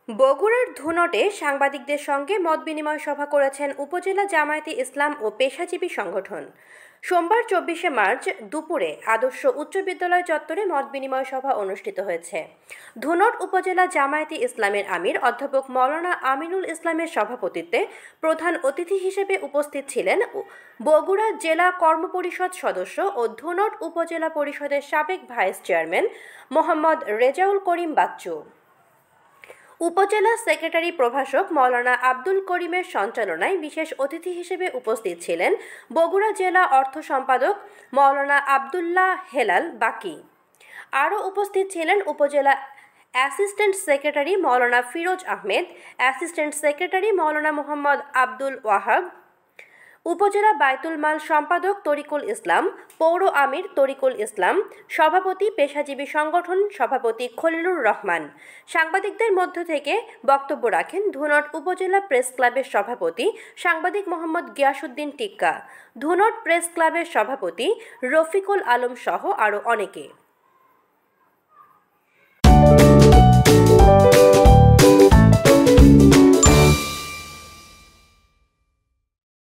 বগুড়ার ধুনটে সাংবাদিকদের সঙ্গে মতবিনিময় সভা করেছেন উপজেলা জামায়াতে ইসলাম ও পেশাজীবী সংগঠন। সোমবার 24শে মার্চ দুপুরে আদর্শ উচ্চ বিদ্যালয় চত্বরে মতবিনিময় সভা অনুষ্ঠিত হয়েছে। ধুনট উপজেলা জামায়াতে ইসলামের আমির অধ্যাপক মাওলানা আমিনুল ইসলামের সভাপতিত্বে প্রধান অতিথি হিসেবে উপস্থিত ছিলেন বগুড়া জেলা কর্মপরিষদ সদস্য ও ধুনট উপজেলা পরিষদের সাবেক ভাইস চেয়ারম্যান মোহাম্মদ রেজাউল করিম বাচ্চু। উপজেলা সেক্রেটারি প্রভাষক মাওলানা আব্দুল করিমের সঞ্চালনায় বিশেষ অতিথি হিসেবে উপস্থিত ছিলেন বগুড়া জেলা অর্থ সম্পাদক মাওলানা আবদুল্লাহ হেলাল বাকি। আরও উপস্থিত ছিলেন উপজেলা অ্যাসিস্ট্যান্ট সেক্রেটারি মাওলানা ফিরোজ আহমেদ, অ্যাসিস্ট্যান্ট সেক্রেটারি মাওলানা মোহাম্মদ আব্দুল ওয়াহাব, উপজেলা বায়তুল মাল সম্পাদক তরিকুল ইসলাম, পৌর আমির তরিকুল ইসলাম, সভাপতি পেশাজীবী সংগঠন সভাপতি খলিলুর রহমান। সাংবাদিকদের মধ্য থেকে বক্তব্য রাখেন ধুনট উপজেলা প্রেস ক্লাবের সভাপতি সাংবাদিক মোহাম্মদ গিয়াসউদ্দিন টিক্কা, ধুনট প্রেস ক্লাবের সভাপতি রফিকুল আলম সহ আরও অনেকে।